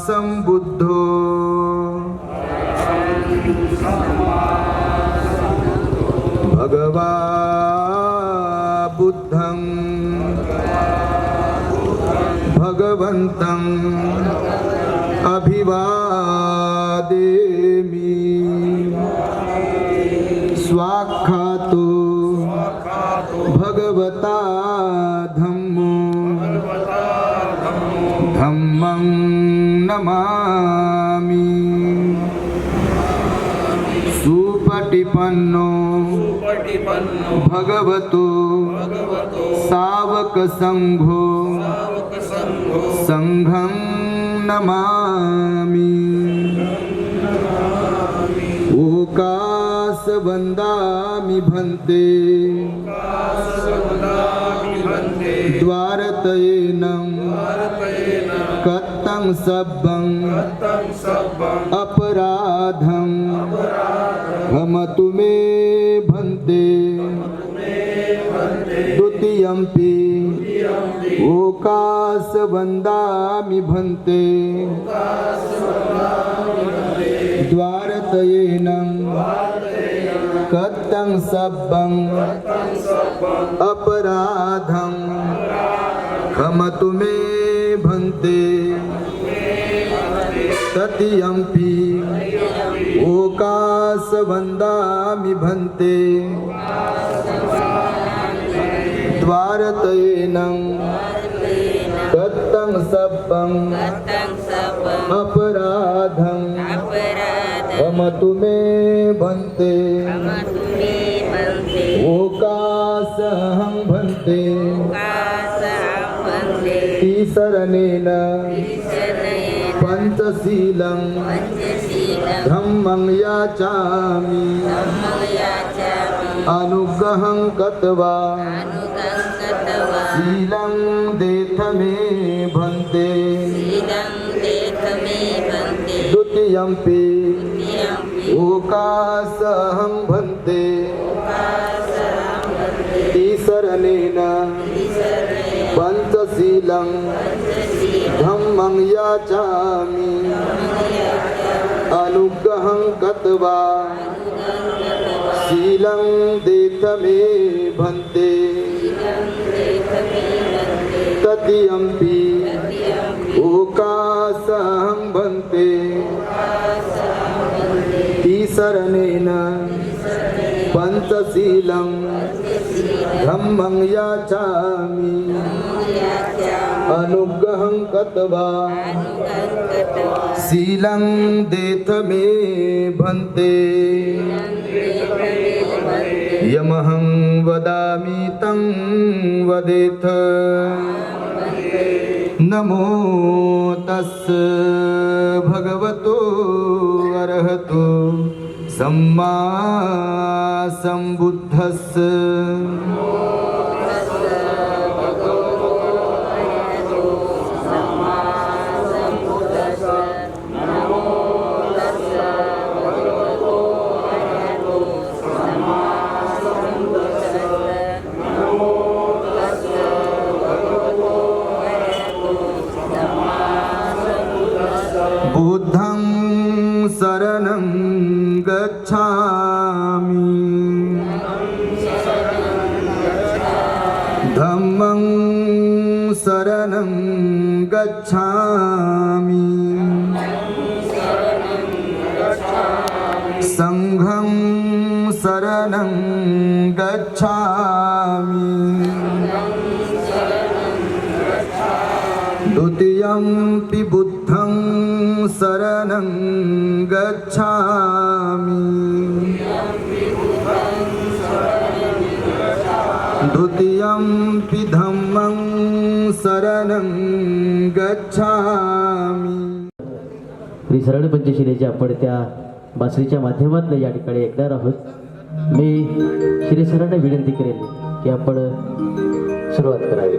संबुद्धो भगवा बुद्धं भगवन्तं अभिवादेमि। स्वाख्यातो भगवता धम्मो धम्मं नमामि। सुपटिपन्नो भगवतो सावक संघो संघं नमामि। ओकास वन्दामि भन्ते द्वारतयेनं कत्तं सब्बं अपराधं क्षमतु मे भन्ते। द्वितीयंपि ओकास वन्दामि भन्ते द्वारतयेनं कत्तं सब्बं अपराधं क्षमतु मे भन्ते। तृतीयंपि ओकास वन्दामि भन्ते द्वारतयेनं कत्तं सब्बं अपराधं क्षमतु मे भन्ते। ओकासहं भन्ते तिसरनेन पंचशीलं धम्मं याचामि। अनुग्रहं कृत्वा शीलं देथ मे भन्ते। द्वितीयंपि ओकासहं भन्ते तिसरनेन पंचशीलं धम्मं याचामि। अनुग्रहं कृत्वा शीलं देथ मे भन्ते। तृतीयंपि ओकासहं भन्ते तिसरनेन पंचशीलं धम्मं याचामि। अनुग्रहं कृत्वा शीलं देथ मे भन्ते। यमहं वदामि तं वदेथ। नमो तस्स भगवतो अरहतो सम्मा संबुद्धस्स। बुद्धं शरणं गच्छामि। धम्मं शरणं गच्छामि। संघं शरणं गच्छामि। द्वितीयंपि बुद्धं शरणं गच्छामि। द्वितीयंपि धम्मं शरणं गच्छामि। श्री शरण पंचशिलेच्या आपण त्या बासरीच्या माध्यमातून या ठिकाणी ऐकणार आहोत। मी श्री शरण विनंती करेन की आपण सुरुवात करावी।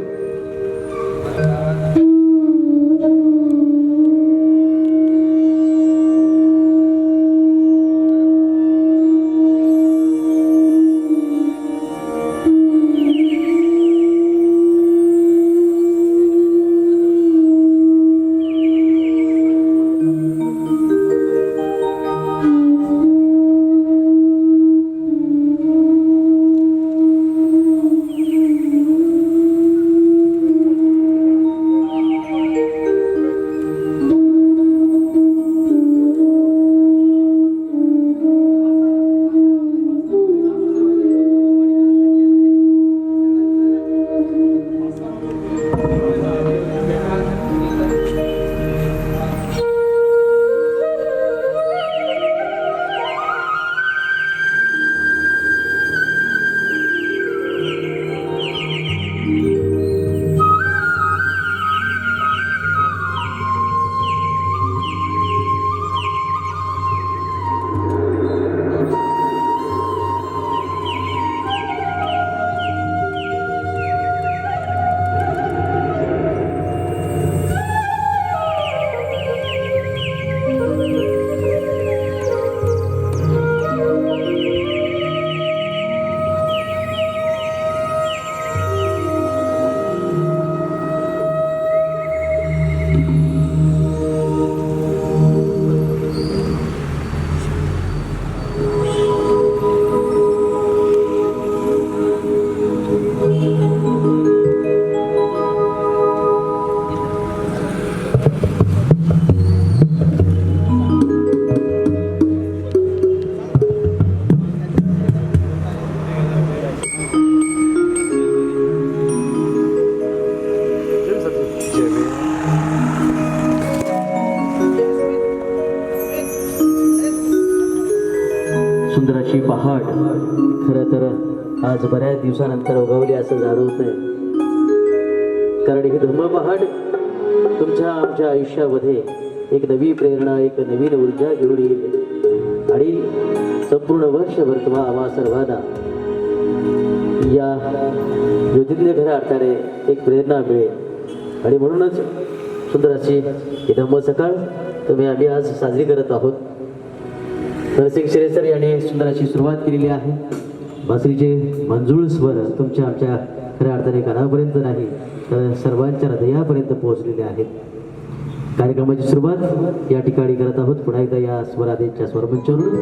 सुंदर अशी पहाड खरं तर आज बऱ्याच दिवसानंतर उगवली असं जाणवत आहे. कारण ही धम्म पहाड तुमच्या आमच्या आयुष्यामध्ये एक नवी प्रेरणा एक नवीन ऊर्जा घेऊन येईल आणि संपूर्ण वर्षभर तुम्हाला आम्हा सर्वांना या ज्योतिर्लिंग घरा अर्थाने एक प्रेरणा मिळेल. आणि म्हणूनच सुंदर अशी ही धम्म सकाळ आम्ही आज साजरी करत आहोत. नरसिंग शिरेसर यांनी सुंदर अशी सुरुवात केलेली आहे. बासरीचे मंजूळ स्वर तुमच्या आमच्या खऱ्या अर्थाने कानापर्यंत नाही तर सर्वांच्या हृदयापर्यंत पोहोचलेले आहेत. कार्यक्रमाची सुरुवात या ठिकाणी करत आहोत. पुन्हा एकदा या स्वरादेच्या स्वरमंचावरून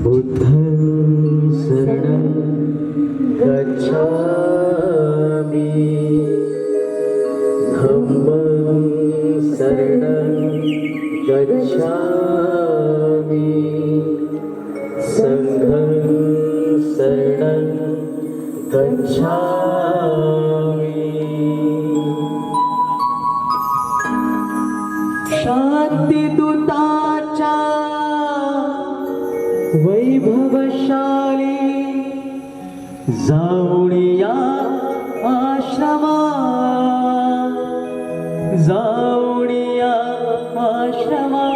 बुद्धं शरणं गच्छामि धम्मं शरणं गच्छामि संघं शरणं गच्छामि. शांतिदूताच्या वैभवशाली जाऊनिया आश्रमा जाऊनिया आश्रमा.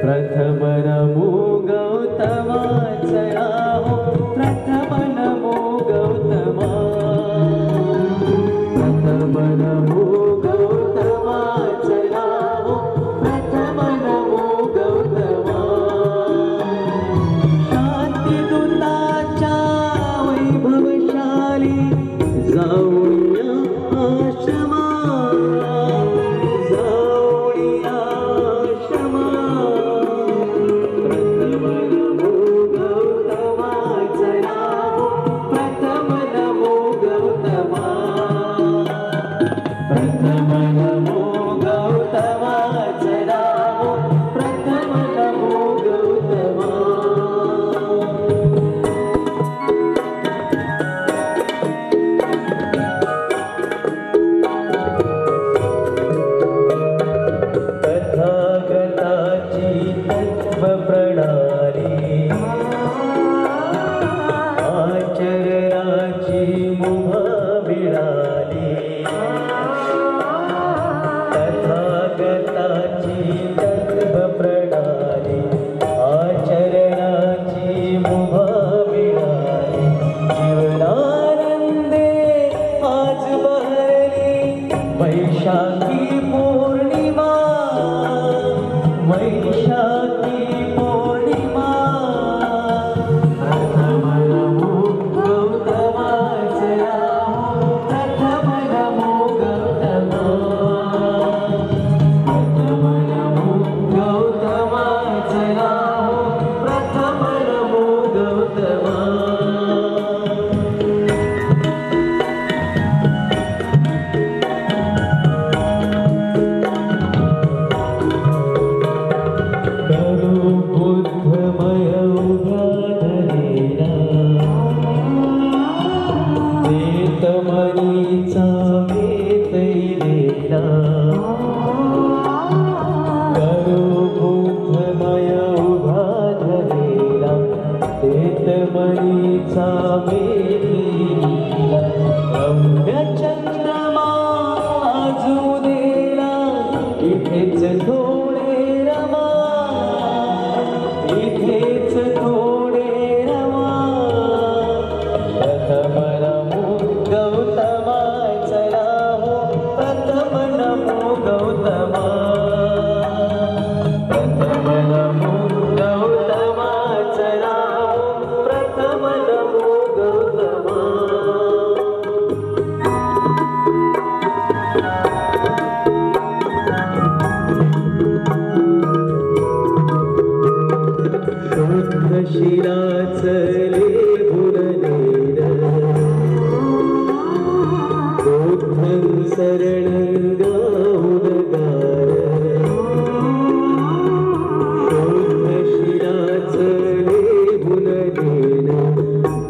प्रथम नमो गौतमाचया प्रथम नमो गौतमा प्रथम नमो गौतमाचया प्रथम नमो गौतमा. शांतिदूताच्या वैभवशाली जाऊनिया आश्रमा जाऊनिया आश्रमा. प्रथम नमो गौतमाचया प्रथम नमो गौतमा प्रथम नमो गौतमाचया प्रथम नमो गौतमा. तथागताची तत्त्वप्रणाली आचरणाची मुभा मिळाली. तथागताची तत्त्वप्रणाली आचरणाची मुभा मिळाली. जीवनानंदे आज बहरली वैशाखी पौर्णिमा वैशाखी पौर्णिमा. प्रथम नमो गौतमाचया प्रथम नमो गौतमा प्रथम नमो गौतमाचया प्रथम नमो गौतमा. करो बुद्धमय उभा धरेला देत मनीचा वेतैलेला. करो बुद्धमय उभा धरेला देत मनीचा वेतैलेला. रम्य चंद्रमा आज उदेला इथेच थोडे रमा इथेच थोडे रमा. प्रथम नमो गौतमाचया प्रथम नमो गौतमा प्रथम नमो गौतमाचया प्रथम नमो गौतमा. शिराचले भुरलेर बुद्धं शरणं गाहुनगार. शिराचले भुरलेर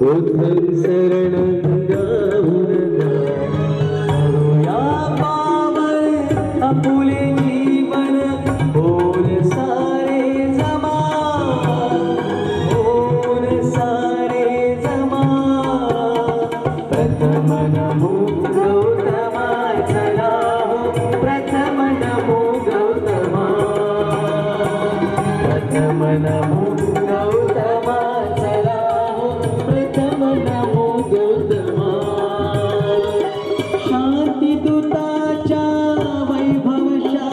बुद्धं शरणं गाहुनगार. करुया पावन आपुले जीवन बोल सारे जमा, बोल सारे जमा. प्रथम नमो गौतमा, चला हो प्रथम नमो गौतमा. प्रथम नमो गौतमा, चला हो प्रथम नमो गौतमा. शांती दूताच्या वैभवशाली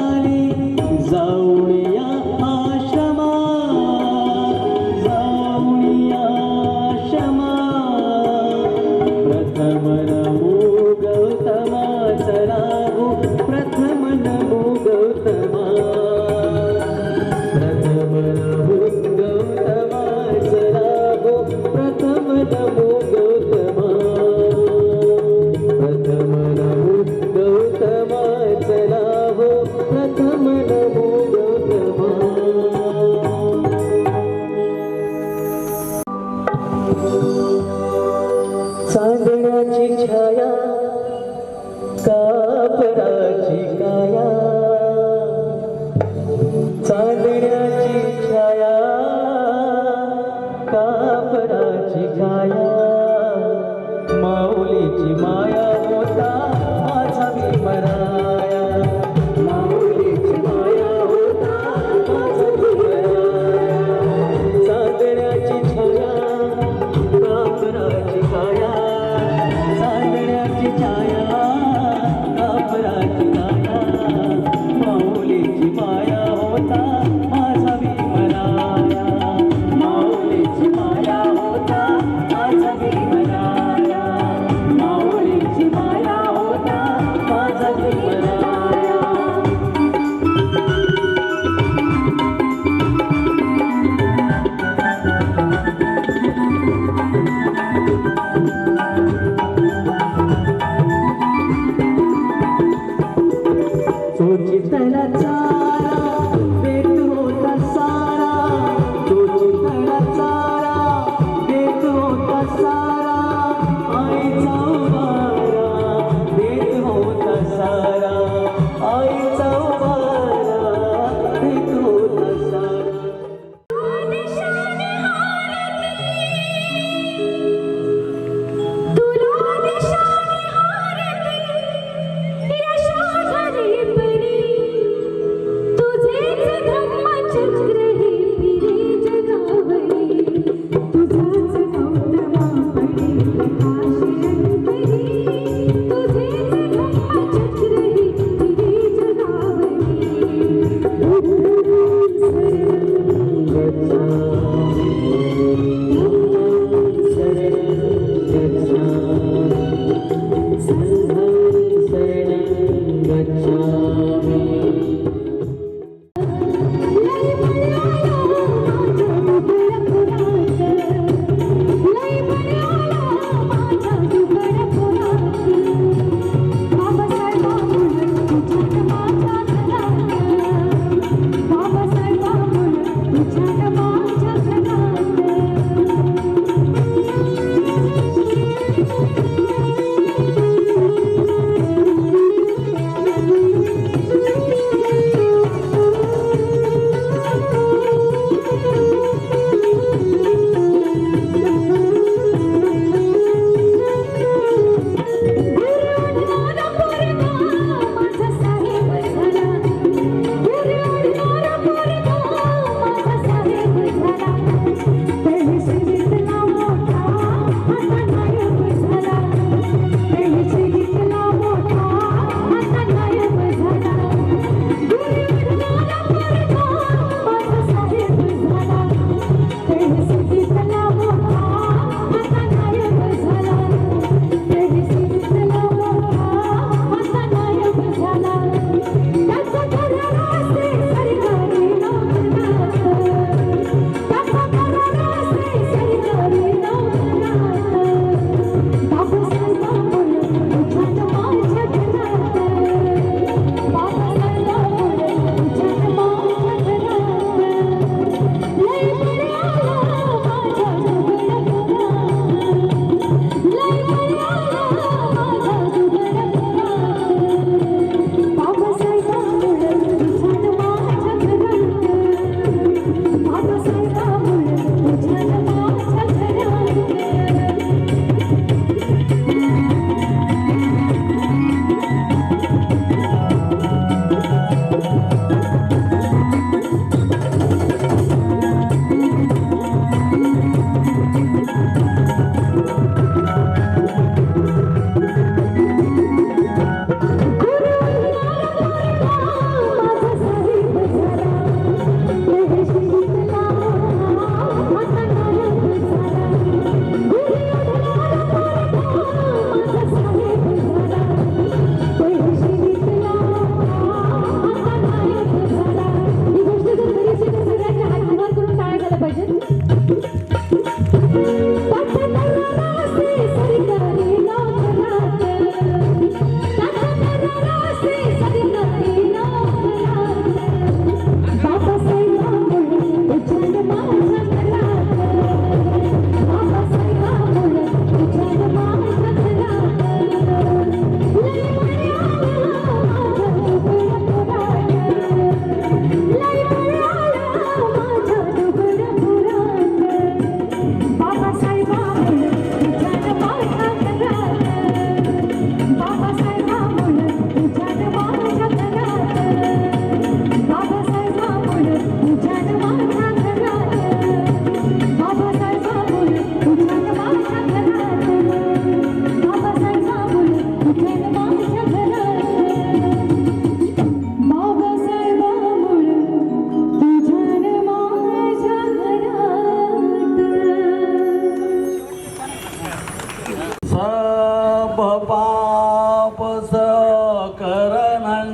सब पाप सकरणं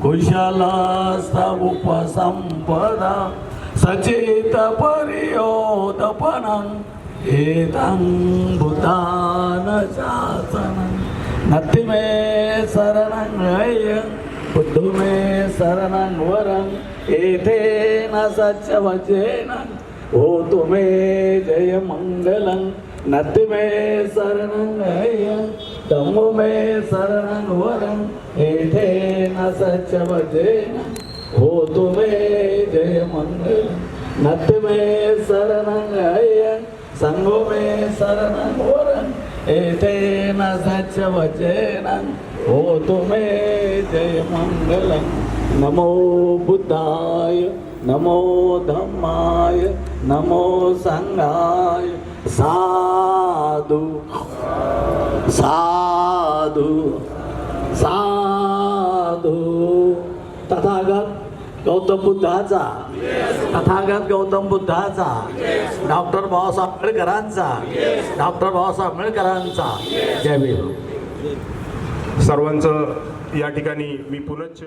कुशल उपसंपदा सचेत परियोदपनं एतं बुद्धान शासनं नत्ति मे शरणं अय्यं बुद्धो मे शरणं वरं एतेन सत्यवचेन होतु मे जय मंगलं नत्ति मे शरणं अय्यं धम्मो मे शरणं वरं एतेन सत्यवचेन होतु मे जय मंगलं नत्ति मे शरणं अय्यं संघो मे शरणं वरं एतेन सत्यवचेन होतु मे जय मंगलं नमो बुद्धाय नमो धम्माय नमो संघाय साधु साधु साधु तथागत गौतम बुद्धाचा तथागत गौतम बुद्धाचा डॉक्टर बाबासाहेब आंबेडकरांचा डॉक्टर बाबासाहेब आंबेडकरांचा जय भीम. सर्वांचं या ठिकाणी मी पुनश्च